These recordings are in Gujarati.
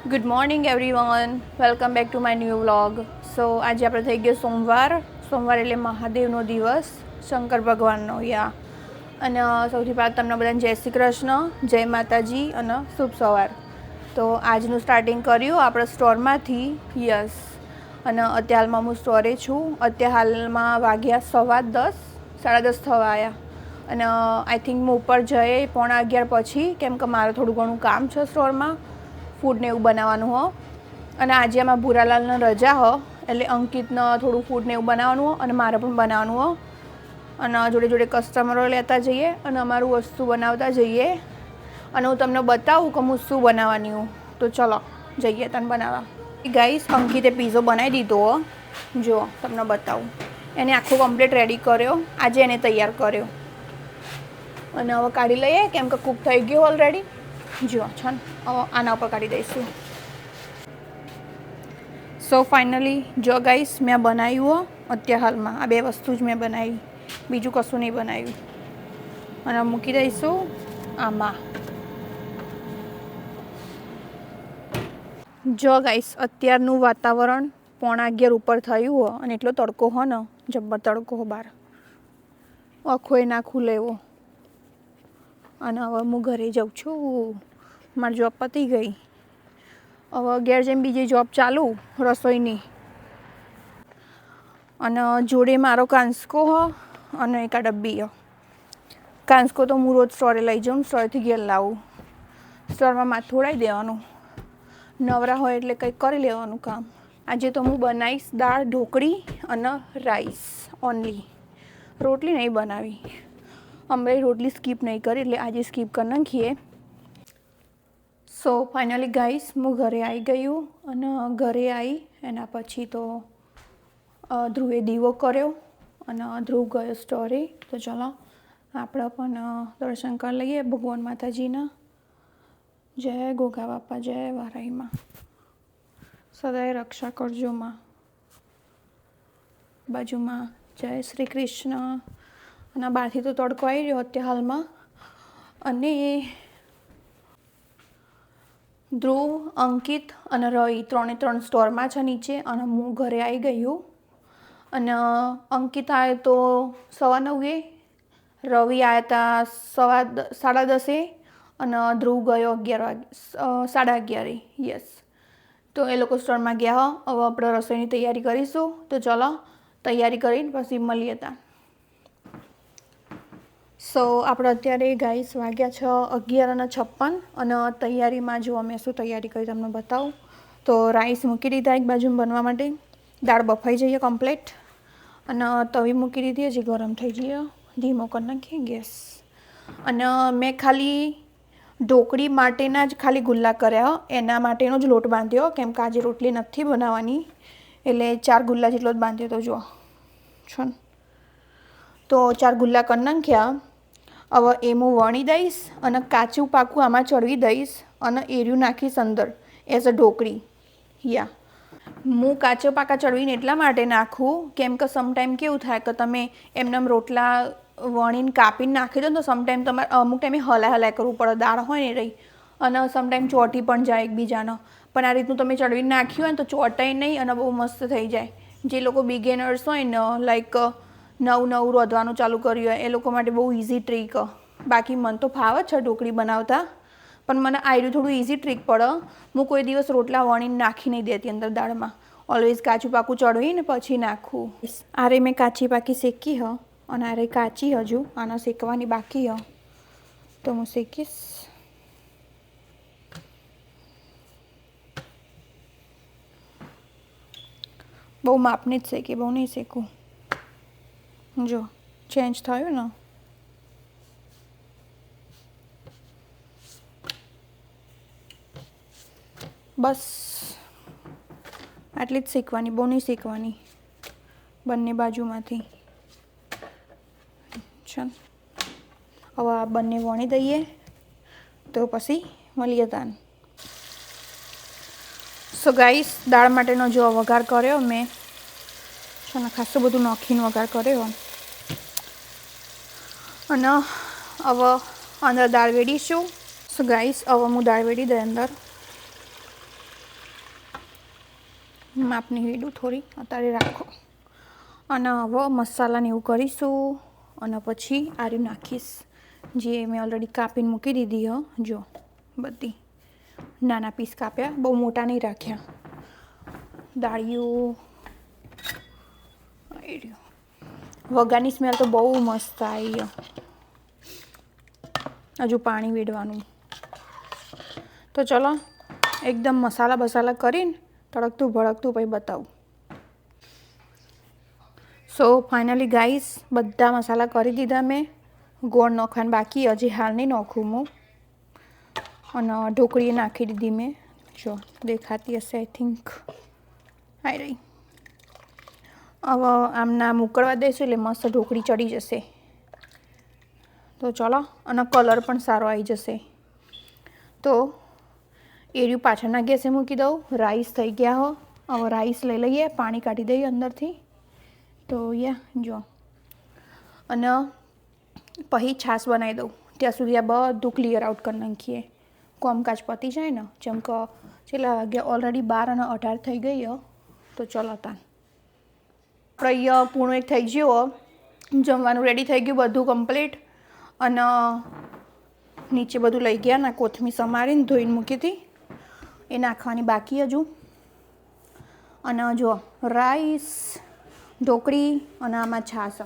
Good morning everyone, welcome back to my new vlog. So આજે આપણે થઈ ગયો સોમવાર એટલે મહાદેવનો દિવસ, શંકર ભગવાનનો અને સૌથી પહેલાં તમને બધાને જય શ્રી કૃષ્ણ, જય માતાજી અને શુભ સવાર. તો આજનું સ્ટાર્ટિંગ કર્યું આપણે સ્ટોરમાંથી. અને અત્યારે હાલમાં હું સ્ટોરે છું. અત્યારે હાલમાં વાગ્યા 10:15, 10:30 થવા આવ્યા. અને આઈ થિંક હું ઉપર જઈએ 11:15 પછી, કેમ કે મારે થોડું ઘણું કામ છે સ્ટોરમાં, ફૂડ ને એવું બનાવવાનું હો. અને આજે આમાં ભૂરાલાલને રજા હો, એટલે અંકિતને થોડું ફૂડ ને એવું બનાવવાનું હો અને મારે પણ બનાવવાનું હો. અને જોડે જોડે કસ્ટમરો લેતા જઈએ અને અમારું વસ્તુ બનાવતા જઈએ. અને હું તમને બતાવું કે હું શું બનાવવાની હું. તો ચલો જઈએ તને બનાવવા. ગાઈસ, અંકિતે પીઝો બનાવી દીધો હો. જો તમને બતાવું, એને આખો કમ્પ્લીટ રેડી કર્યો, આજે એને તૈયાર કર્યો. અને હવે કાઢી લઈએ કેમ કે કૂક થઈ ગયો ઓલરેડી. જો છે ને, આના ઉપર કાઢી દઈશું. સો ફાઇનલી જો ગાઈસ, મેં બનાવ્યું અત્યારે હાલમાં આ બે વસ્તુ જ મેં બનાવી, બીજું કશું નહીં બનાવ્યું. અને મૂકી દઈશું આમાં. જો ગાઈસ, અત્યારનું વાતાવરણ 11:15 ઉપર થયું હો અને એટલો તડકો હો ને, જબ્બર તડકો હો બહાર, આખોય ના ખુલે એવો. અને હવે હું ઘરે જાઉં છું, મારી જોબ પતી ગઈ. હવે ઘેર જઈને બીજી જોબ ચાલુ રસોઈની. અને જોડે મારો કાંસકો હો અને એક આ ડબ્બી હો. કાંસકો તો હું રોજ સ્ટોરે લઈ જાઉં, સ્ટોરેથી ઘેર લાવું. સ્ટોરમાં માથું ઉડાવી દેવાનું, નવરા હોય એટલે કંઈક કરી લેવાનું કામ. આજે તો હું બનાવીશ દાળ ઢોકળી અને રાઈસ ઓનલી. રોટલી નહીં બનાવી, અમે રોટલી સ્કીપ નહીં કરી, એટલે આજે સ્કીપ કરી નાખીએ. સો ફાઇનલી ગાઈસ, હું ઘરે આવી ગયું. અને ઘરે આવી એના પછી તો ધ્રુવે દીવો કર્યો અને ધ્રુવ ગયો સ્ટોરે. તો ચલો આપણે પણ દર્શન કરી લઈએ ભગવાન માતાજીના. જય ગોગા બાપા, જય વારાહીમાં, સદાય રક્ષા કરજો માં. બાજુમાં જય શ્રી કૃષ્ણ. અને બહારથી તો તડકો આવી રહ્યો અત્યારે હાલમાં. અને ધ્રુવ, અંકિત અને રવિ ત્રણે સ્ટોરમાં છે નીચે, અને હું ઘરે આવી ગયું. અને અંકિત આવ્યો તો 9:15, રવિ આવ્યા હતા 10:30, અને ધ્રુવ ગયો 11:30. યસ, તો એ લોકો સ્ટોરમાં ગયા. હવે આપણે રસોઈની તૈયારી કરીશું. તો ચલો તૈયારી કરીને પછી મળીએ ત્યાં. સો આપણે અત્યારે ગાઈસ વાગ્યા છે 11:56. અને તૈયારીમાં જો અમે શું તૈયારી કરી તમને બતાવું. તો રાઈસ મૂકી દીધા એક બાજુ બનવા માટે, દાળ બફાઈ જઈએ કમ્પ્લીટ. અને તવી મૂકી દીધી, હજી ગરમ થઈ જઈએ, ધીમો કરી નાખીએ ગેસ. અને મેં ખાલી ઢોકળી માટેના જ ખાલી ગુલ્લા કર્યા, એના માટેનો જ લોટ બાંધ્યો, કેમ કે આજે રોટલી નથી બનાવવાની, એટલે 4 ગુલ્લા જેટલો જ બાંધ્યો તો જો છો ને. તો 4 ગુલ્લા કરી નાખ્યા. હવે એ હું વણી દઈશ અને કાચું પાકું આમાં ચડવી દઈશ અને એર્યું નાખીશ અંદર એઝ અ ઢોકળી. હું કાચો પાકા ચડવીને એટલા માટે નાખું, કેમ કે સમટાઈમ કેવું થાય કે તમે એમને રોટલા વણીને કાપીને નાખી દો ને, તો સમટાઈમ તમારે અમુક ટાઈમે હલાય કરવું પડે, દાળ હોય ને રહી, અને સમટાઈમ ચોટી પણ જાય એકબીજાનો. પણ આ રીતનું તમે ચડવીને નાખ્યું હોય ને તો ચોટાય નહીં અને બહુ મસ્ત થઈ જાય. જે લોકો બિગેનર્સ હોય ને, લાઈક નવું રોધવાનું ચાલુ કર્યું હોય, એ લોકો માટે બહુ ઇઝી ટ્રીક. બાકી મને તો ફાવે છે ઢોકળી બનાવતા, પણ મને આયરું થોડું ઇઝી ટ્રીક પડે. હું કોઈ દિવસ રોટલા વણીને નાખી નહીં દેતી અંદર દાળમાં, ઓલવેઝ કાચું પાકું ચડવીને પછી નાખવું. આરે મેં કાચી પાકી શેકી હ, અને આરે કાચી હજુ આના શેકવાની બાકી હ, તો હું શેકીશ. બહુ માપની જ શેકી, બહુ નહીં શેકું. જો ચેન્જ થયું ને. બસ આટલી જ શેકવાની, બહુ નહીં શેકવાની, બંને બાજુમાંથી. ચાલ હવે આ બંને વણી દઈએ તો પછી મળીએ તાન. સો ગાઈસ, દાળ માટેનો જો વઘાર કર્યો મેં છે ને, ખાસું બધું નાખીને વઘાર કર્યો. અને હવે અંદર દાળ વેડીશું. સો ગાઈસ, હવે હું દાળ વેડી દઈ અંદર. માપની હેડું થોડી અત્યારે રાખો. અને હવે મસાલાને એવું કરીશું અને પછી આર્યું નાખીશ જે મેં ઓલરેડી કાપીને મૂકી દીધી હો. જો બધી નાના પીસ કાપ્યા, બહુ મોટા નહીં રાખ્યા. દાળિયું વઘારની સ્મેલ તો બહુ મસ્ત આવી. હજુ પાણી વેડવાનું. તો ચલો એકદમ મસાલા બસાલા કરીને તડકતું ભડકતું પછી બતાવું. સો ફાઇનલી ગાઈસ બધા મસાલા કરી દીધા મેં. ગોળ નાખવાનું બાકી, હજી હાલ નહીં નાખું હું. અને ઢોકળી નાખી દીધી મેં. જો દેખાતી હશે આઈ થિંક. આવી રહી. હવે આમના ઉકળવા દઈશું એટલે મસ્ત ઢોકળી ચડી જશે. તો ચલો, અને કલર પણ સારો આવી જશે. તો એર્યું પાછળના ગેસે મૂકી દઉં. રાઈસ થઈ ગયા હો. હવે રાઈસ લઈ લઈએ, પાણી કાઢી દઈએ અંદરથી. તો જો અને પછી છાશ બનાવી દઉં. ત્યાં સુધી આ બધું ક્લિયર આઉટ કરી નાખીએ. કામકાજ પતી જાય ને. જેમ કે છેલ્લા વાગ્યા ઓલરેડી 12:18 થઈ ગઈ હો. તો ચલો તાન આપણે અહીંયા પૂર્ણ એક થઈ ગયું. જમવાનું રેડી થઈ ગયું બધું કમ્પ્લીટ. અને નીચે બધું લઈ ગયા ને કોથમીર સમારીને ધોઈને મૂકી હતી એ નાખવાની બાકી હજુ. અને જો રાઈસ, ઢોકળી અને આમાં છાશ.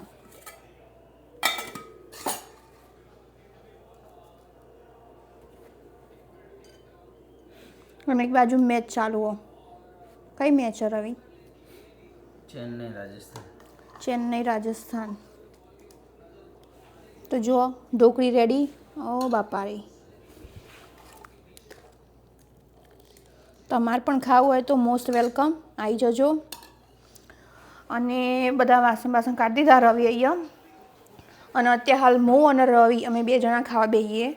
અને એક બાજુ મેચ ચાલુ હો. કઈ મેચ રવિ? ચેન્નઈ રાજસ્થાન. તો જુઓ ઢોકળી રેડી. ઓ બાપા રે, તમારે પણ ખાવું હોય તો મોસ્ટ વેલકમ, આવી જજો. અને બધા વાસણ કાઢી દીધા રવિ અહીંયા. અને અત્યારે હાલ હું અને રવિ અમે 2 જણા ખાવા બેસીએ.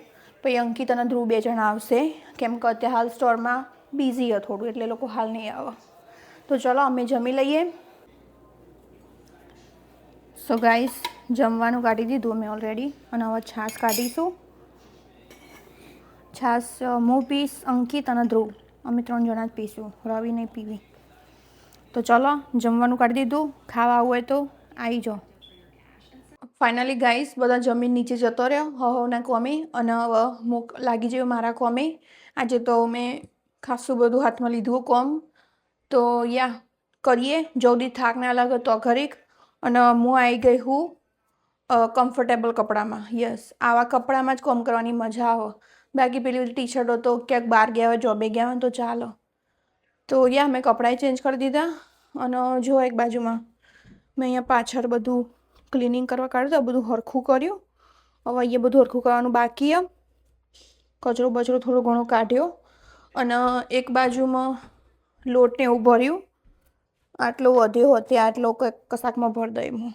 પછી અંકિત અને ધ્રુવ 2 જણા આવશે. કેમ કે અત્યારે હાલ સ્ટોરમાં બિઝી થોડું એટલે લોકો હાલ નહીં આવે. તો ચલો અમે જમી લઈએ. સો ગાઈસ જમવાનું કાઢી દીધું અમે ઓલરેડી. અને હવે છાશ કાઢીશું. છાશ હું પીશ, અંકિત અને ધ્રુવ અમે 3 જણા જ પીશું. રવિ નહીં પીવી. તો ચલો જમવાનું કાઢી દીધું. ખાવા આવું હોય તો આવી જાઓ. ફાઇનલી ગાઈસ બધા જમીન નીચે જતો રહ્યો હવના કોમે. અને હવે લાગી ગયો મારા કોમે. આજે તો મેં ખાસું બધું હાથમાં લીધું કોમ. તો કરીએ જલ્દી થાક ના લાગે તો ઘડીક. અને હું આવી ગઈ હું કમ્ફર્ટેબલ કપડામાં. યસ, આવા કપડામાં જ કોમ કરવાની મજા આવે. બાકી પેલી ટી શર્ટો તો ક્યાંક બહાર ગયા હોય, જોબે ગયા હોય તો ચાલો. તો મેં કપડાં ચેન્જ કરી દીધા. અને જો એક બાજુમાં મેં અહીંયા પાછળ બધું ક્લિનિંગ કરવા કાઢ્યું. બધું હરખું કર્યું. હવે અહીંયા બધું હરખું કરવાનું બાકી. કચરો બચરો થોડો ઘણો કાઢ્યો. અને એક બાજુમાં લોટને એવું ભર્યું. આટલો વધ્યો હોતે આટલો કશાકમાં ભરી દઈ હું.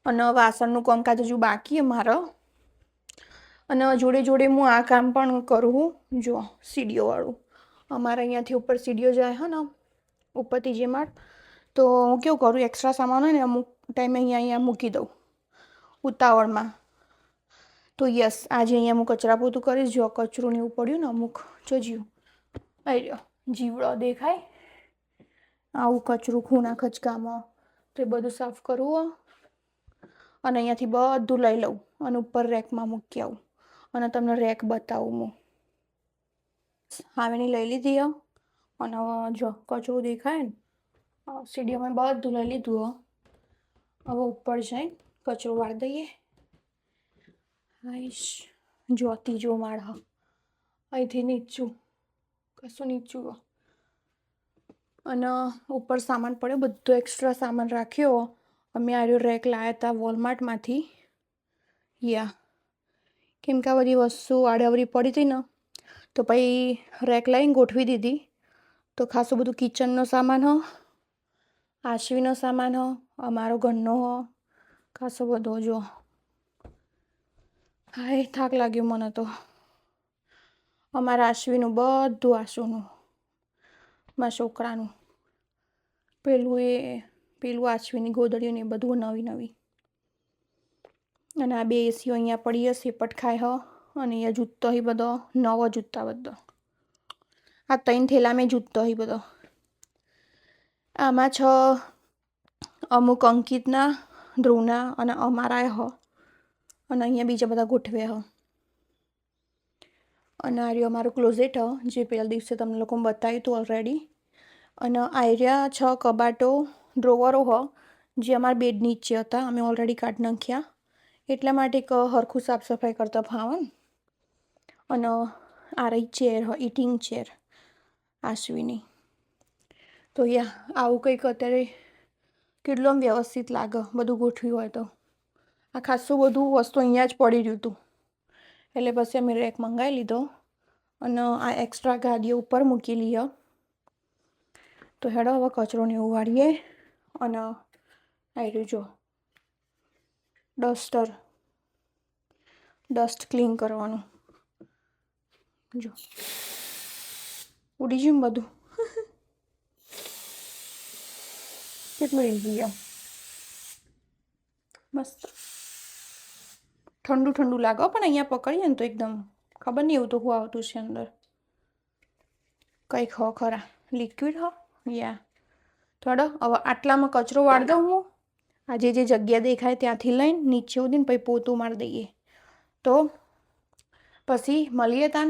અને વાસણનું કામકાજ હજુ બાકી મારે. અને જોડે જોડે હું આ કામ પણ કરું. જો સીડીઓવાળું અમારે અહીંયાથી ઉપર સીડીઓ જાય હે ને ઉપરથી જે માળ. તો હું કેવું કરું, એક્સ્ટ્રા સામાન હોય ને અમુક ટાઈમે અહીંયા મૂકી દઉં ઉતાવળમાં. તો યસ આજે અહીંયા હું કચરા પોતું કરીશ. જો કચરું ને એવું પડ્યું ને અમુક જોજ્યું આવી રહ્યો જીવડો દેખાય. આવું કચરું ખૂણા ખચકામાં તો એ બધું સાફ કરવું. અને અહીંયાથી બધું લઈ લઉં અને ઉપર રેકમાં મૂકી આવું. અને તમને રેક બતાવું હું. હાવેની લઈ લીધી. અને જો કચરું દેખાય ને સીડીઓમાં બધું લઈ લીધું. હવે ઉપર જઈ કચરો વાળી દઈએ. હાઈશ જો ત્રીજો માળ અહીંથી નીચું કશું નીચું. અને ઉપર સામાન પડ્યો બધો એક્સ્ટ્રા સામાન રાખ્યો. અમે આર્યો રેક લાવ્યા હતા વોલમાર્ટમાંથી. કેમ કે આ બધી વસ્તુ આડેવરી પડી હતી ને તો પછી રેક લઈને ગોઠવી દીધી. તો ખાસું બધું કિચનનો સામાન આશવીનો સામાન અમારો ઘરનો ખાસો બધો. જો હાય થાક લાગ્યો મને તો. અમારા આશવીનું બધું, આશુનું, મારા છોકરાનું, પેલું આશવીની ગોદડીઓ ને બધું નવી. અને આ 2 એસીઓ અહીંયા પડી હશે પટખાય. અને અહીંયા જૂતો બધો નવો જૂતા બધો. આ 3 થેલા મેં જૂતો બધો. આમાં છ અમુક અંકિતના, ધ્રુવના અને અમારા હ, અને અહીંયા બીજા બધા ગોઠવે હ. અને આ રહ્યું અમારું ક્લોઝેટ હ, જે પહેલા દિવસે તમને લોકો બતાવ્યું હતું ઓલરેડી. અને આર્યા 6 કબાટો, ડ્રોવરો હ, જે અમારા બેડ નીચે હતા, અમે ઓલરેડી કાઢી નાખ્યા. એટલા માટે એક હરખું સાફ સફાઈ કરતા ફાવન. અને આ રહી ચેર હ, ઇટિંગ ચેર આશ્વીની. તો આવું કંઈક અત્યારે કેટલું આમ વ્યવસ્થિત લાગે બધું ગોઠવ્યું હોય તો. આ ખાસું બધું વસ્તુ અહીંયા જ પડી રહ્યું હતું, એટલે પછી અમે રેક મંગાવી લીધો અને આ એક્સ્ટ્રા ગાદીઓ ઉપર મૂકી લઈએ. તો હેડો હવે કચરોને એવું વાળીએ. અને આવી રહ્યું જો ડસ્ટ ક્લીન કરવાનું. જો ઉડી ગયું બધું. કેટલું ઈઝી મસ્ત ઠંડુ ઠંડુ લાગે પણ અહીંયા પકડીએ ને તો એકદમ ખબર નહીં એવું તો શું આવતું છે અંદર. કંઈક હો ખરા લિક્વિડ હો થોડો. હવે આટલામાં કચરો વાળી દઉં હું. આજે જે જગ્યા દેખાય ત્યાંથી લઈને નીચે સુધી ને પછી પોતું મારી દઈએ. તો પછી મળીએ તાન.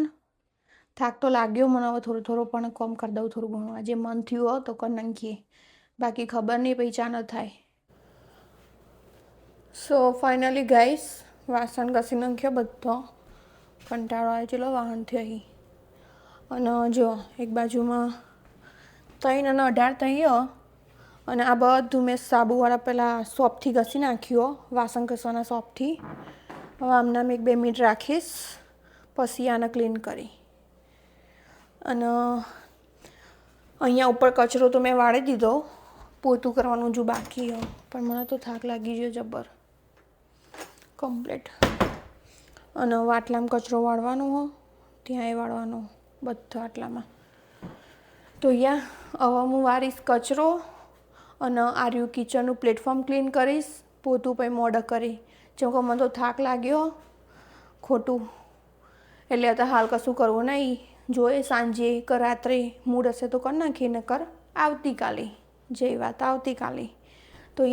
થાક તો લાગ્યો મને હવે થોડો પણ કોમ કરી દઉં થોડું ઘણું. આજે મન થયું હો તો કરી નાખીએ, બાકી ખબર નહીં પછી ચા ન થાય. સો ફાઇનલી ગાઈસ વાસણ ઘસી નાખ્યો બધો. કંટાળો આવે ચલો વાહનથી અહીં. અને જો એક બાજુમાં 3 અને 18 થયો. અને આ બધું મેં સાબુવાળા પેલા સોપથી ઘસી નાખ્યું વાસણ ઘસવાના સોપથી. હવે આમના મેં 1-2 મિનિટ રાખીશ, પછી આને ક્લીન કરી. અને અહીંયા ઉપર કચરો તો મેં વાળી દીધો, પોતું કરવાનું જો બાકી હોય. પણ મને તો થાક લાગી ગયો જબર કમ્પ્લીટ. અને આટલામાં કચરો વાળવાનો હો, ત્યાંય વાળવાનો, બધા આટલામાં. તો હવે હું વારીશ કચરો અને આ રહ્યું કિચનનું પ્લેટફોર્મ ક્લીન કરીશ, પોતું પછી મોડું કરી. જેમ કે મને તો થાક લાગ્યો ખોટું, એટલે અત્યારે હાલ કશું કરવું નહીં. જોઈએ સાંજે કે રાત્રે મૂડ હશે તો કરી નાખીએ, ને કર આવતીકાલે જે વાત આવતીકાલે. તો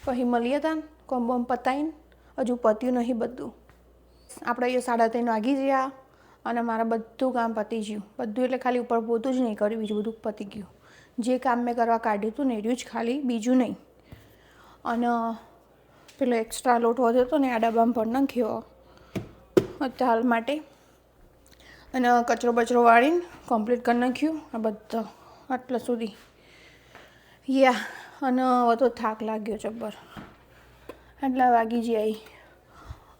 પછી મળીએ તા કોમ બોમ પતાવીને. હજુ પત્યું નહીં બધું. આપણે અહીંયા 3:30 વાગી ગયા અને મારા બધું કામ પતી ગયું. બધું એટલે ખાલી ઉપર પોતું જ નહીં કર્યું, બીજું બધું પતી ગયું. જે કામ મેં કરવા કાઢ્યું હતું ને રહ્યું જ ખાલી, બીજું નહીં. અને પેલો એક્સ્ટ્રા લોટ વધ્યો હતો ને આ ડબ્બામાં ભરી નાખ્યો અત્યારે હાલ માટે. અને કચરો બચરો વાળીને કમ્પ્લીટ કરી નાખ્યું આ બધા આટલા સુધી. અને હવે તો થાક લાગ્યો જબ્બર. આટલા વાગી જાય.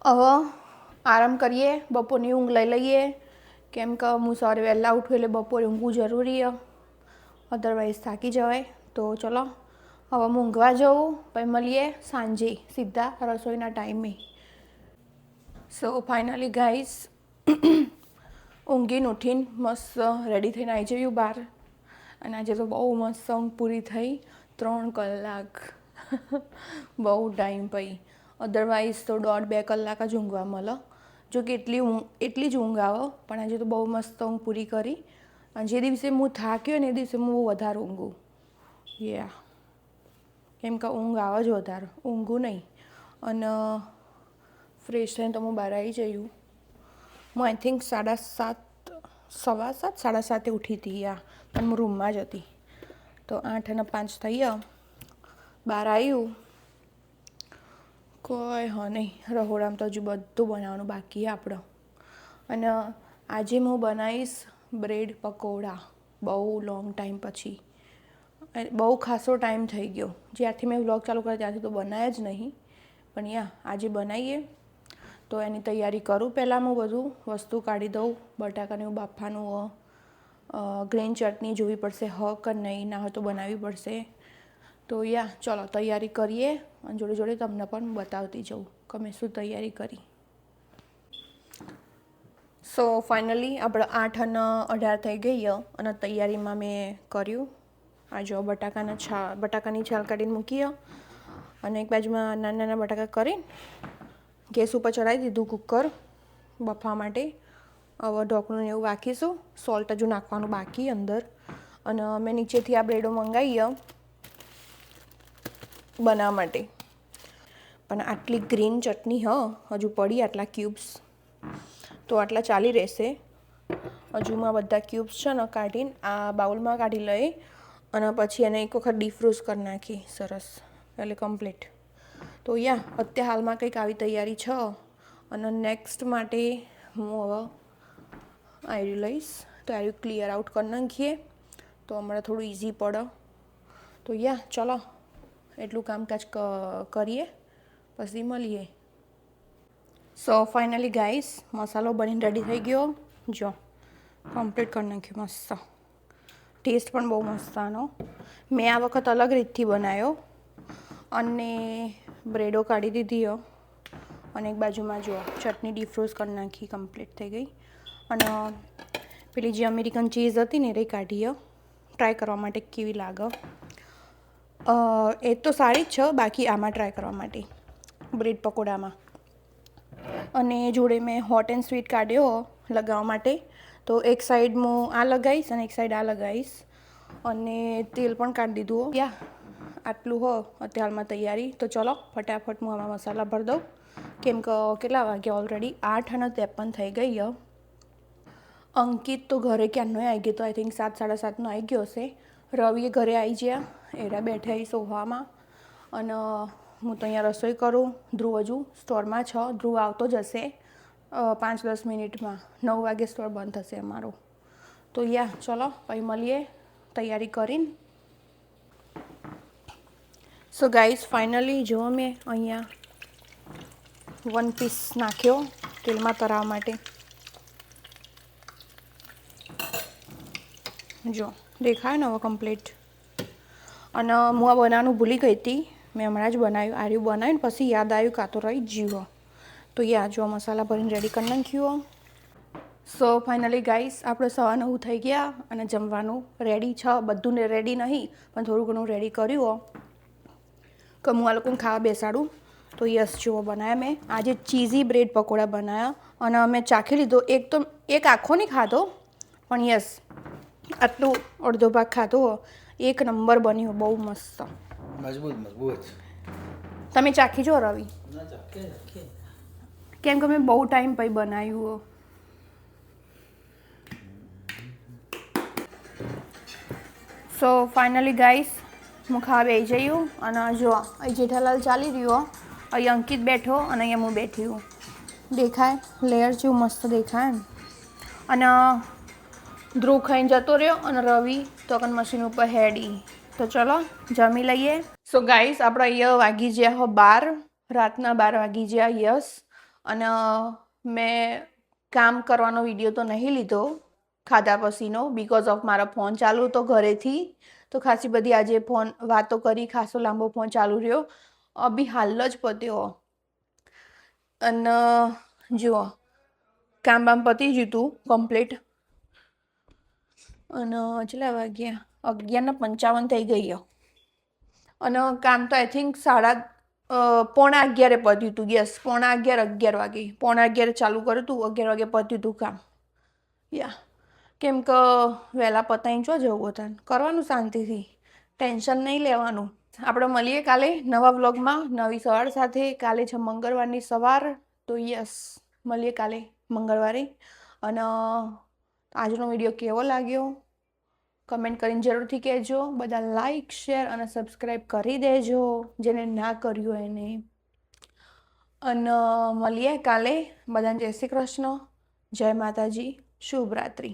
હવે આરામ કરીએ, બપોરની ઊંઘ લઈ લઈએ. કેમ કે હું સવારે વહેલા ઉઠું એટલે બપોરે ઊંઘવું જરૂરી છે, અધરવાઇઝ થાકી જવાય. તો ચલો હવે હું ઊંઘવા જાઉં, પછી મળીએ સાંજે સીધા રસોઈના ટાઈમે. સો ફાઇનલી ગાઈસ ઊંઘીને ઉઠીને મસ્ત રેડી થઈને આવી જયું બહાર. અને આજે તો બહુ મસ્ત ઊંઘ પૂરી થઈ, 3 કલાક. બહુ ટાઈમ પછી. અધરવાઇઝ તો 1.5-2 કલાક જ ઊંઘવા મળે. જો કે એટલી જ ઊંઘ આવે, પણ આજે તો બહુ મસ્ત ઊંઘ પૂરી કરી. અને જે દિવસે હું થાક્યો ને એ દિવસે હું બહુ વધારે ઊંઘું. કેમ કે ઊંઘ આવે જ વધારે, ઊંઘું નહીં. અને ફ્રેશ થઈને તો હું બહાર આવી જયું. હું આઈ થિંક 7:30, 7:15 ઉઠી હતી. પણ હું રૂમમાં જ હતી. તો 8:05 થઈ બહાર આવ્યું. કોઈ નહીં, રહોડામાં તો હજુ બધું બનાવવાનું બાકી આપણે. અને આજે હું બનાવીશ બ્રેડ પકોડા. બહુ લોંગ ટાઈમ પછી, બહુ ખાસો ટાઈમ થઈ ગયો જ્યારથી મેં વ્લોગ ચાલુ કર્યા ત્યારથી તો બનાવ્યા જ નહીં. પણ આજે બનાવીએ. તો એની તૈયારી કરું. પહેલાં હું બધું વસ્તુ કાઢી દઉં. બટાકાનું બાફવાનું, ગ્રીન ચટણી જોવી પડશે, કે નહીં, ના હોય તો બનાવવી પડશે. તો ચલો તૈયારી કરીએ. અને જોડે જોડે તમને પણ બતાવતી જાઉં કે મેં શું તૈયારી કરી. સો ફાઇનલી આપણે 8:18 થઈ ગઈ અને તૈયારીમાં મેં કર્યું. આ જો બટાકાની છાલ કાઢીને મૂકી અને એક બાજુમાં નાના બટાકા કરીને ગેસ ઉપર ચડાવી દીધું કુકર બફવા માટે. હવે ઢોકળું એવું રાખીશું. સોલ્ટ હજુ નાખવાનું બાકી અંદર. અને મેં નીચેથી આ બ્રેડો મંગાવી બનાવવા માટે. પણ આટલી ગ્રીન ચટણી હજુ પડી આટલા ક્યુબ્સ, તો આટલા ચાલી રહેશે. હજુમાં બધા ક્યુબ્સ છે ને કાઢીને આ બાઉલમાં કાઢી લઈ અને પછી એને એક વખત ડીફ્રોઝ કરી નાખી સરસ, એટલે કમ્પ્લીટ. તો અત્યારે હાલમાં કંઈક આવી તૈયારી છે. અને નેક્સ્ટ માટે હું હવે આયરું લઈશ, તો આયરું ક્લિયર આઉટ કરી નાખીએ તો હમણાં થોડું ઇઝી પડે. તો ચલો એટલું કામકાજ કરીએ પછી મળીએ. સો ફાઇનલી ગાઈસ મસાલો બનીને રેડી થઈ ગયો. જો કમ્પ્લીટ કરી નાખ્યું મસ્ત. ટેસ્ટ પણ બહુ મસ્ત આનો. મેં આ વખત અલગ રીતથી બનાવ્યો અને બ્રેડો કાઢી દીધી અને એક બાજુમાં જો ચટણી ડીફ્રોઝ કરી નાખી, કમ્પ્લીટ થઈ ગઈ. અને પેલી જે અમેરિકન ચીઝ હતી ને એ કાઢીએ ટ્રાય કરવા માટે કેવી લાગે. એ તો સારી જ છે, બાકી આમાં ટ્રાય કરવા માટે બ્રેડ પકોડામાં. અને જોડે મેં હોટ એન્ડ સ્વીટ કાઢ્યો લગાવવા માટે, તો એક સાઈડ હું આ લગાવીશ અને એક સાઈડ આ લગાવીશ. અને તેલ પણ કાઢી દીધું. આટલું અત્યારે હાલમાં તૈયારી. તો ચલો ફટાફટ હું આમાં મસાલા ભરી દઉં, કેમ કે કેટલા વાગ્યા ઓલરેડી 8:53 થઈ ગઈ. અંકિત તો ઘરે ક્યારનો આવી ગયો, તો આઈ થિંક 7, 7:30 આવી ગયો હશે. રવિએ ઘરે આવી ગયા, એરા બેઠા એ સોફામાં. અને હું તો અહીંયા રસોઈ કરું. ધ્રુવ હજુ સ્ટોરમાં છે. ધ્રુવ આવતો જ હશે 5-10 મિનિટમાં. 9 વાગે સ્ટોર બંધ થશે અમારો. તો ચલો પછી મળીએ તૈયારી કરીને. સો ગાઈઝ ફાઇનલી જો મેં અહીંયા 1 પીસ નાખ્યો તેલમાં તળાવવા માટે. જો દેખાય ને હવે કમ્પ્લીટ. અને હું આ બનાવવાનું ભૂલી ગઈ હતી, મેં હમણાં જ બનાવ્યું. આર્યું બનાવ્યું પછી યાદ આવ્યું કાં તો રહી જીવો. તો જો મસાલા ભરીને રેડી કરી નાખ્યું. સો ફાઇનલી ગાઈસ આપણે 9:15 થઈ ગયા અને જમવાનું રેડી છે. બધું રેડી નહીં પણ થોડું ઘણું રેડી કર્યું કે હું આ લોકોને ખાવા બેસાડું. તો જુઓ બનાવ્યા મેં આજે ચીઝી બ્રેડ પકોડા બનાવ્યા અને અમે ચાખી લીધો. એક આખો નહીં ખાધો પણ આટલું અડધો ભાગ ખાધો. એક નંબર બન્યું, બહુ મસ્ત મજબૂત. તમે ચાખી જો રવિ? કેમ કે મેં બહુ ટાઈમ પછી બનાવ્યું. સો ફાઇનલી ગાઈસ હું ખાવા બેસી જયું. અને જો અહીં જેઠાલાલ ચાલી રહ્યો, અહીં અંકિત બેઠો અને અહીંયા હું બેઠી હું. દેખાય લેયર જેવું મસ્ત દેખાય ને. અને ધ્રુવ ખાઈને જતો રહ્યો અને રવિ તો મશીન ઉપર હેડી. તો ચલો જમી લઈએ. સો ગાઈસ આપણે અહીંયા વાગી ગયા 12, રાતના 12 વાગી ગયા. યસ. અને મેં કામ કરવાનો વિડીયો તો નહીં લીધો ખાધા પછીનો, બિકોઝ ઓફ મારો ફોન ચાલુ હતો ઘરેથી. તો ખાસી બધી આજે ફોન વાતો કરી, ખાસો લાંબો ફોન ચાલુ રહ્યો. અભી હાલ જ પત્યો. અને જુઓ કામ બામ પતી ગયું હતું કમ્પ્લીટ. અને કેટલા વાગ્યા? 11:55 થઈ ગઈ. અને કામ તો આઈ થિંક 11:15 પત્યું હતું. યસ 11:15 વાગે. 11:15 ચાલુ કર્યું હતું, 11 વાગે પત્યું હતું કામ. કેમ કે વહેલા પતાવીને જો જવું હતા કરવાનું શાંતિથી, ટેન્શન નહીં લેવાનું. આપણે મળીએ કાલે નવા વ્લોગમાં નવી સવાર સાથે. કાલે છે મંગળવારની સવાર. તો મળીએ કાલે મંગળવારે. અને આજનો વિડીયો કેવો લાગ્યો કમેન્ટ કરીને જરૂરથી કહેજો. બધા લાઈક, શેર અને સબસ્ક્રાઈબ કરી દેજો જેને ના કર્યું એને. અને મળીએ કાલે. બધાને જય શ્રી કૃષ્ણ, જય માતાજી, શુભ રાત્રિ.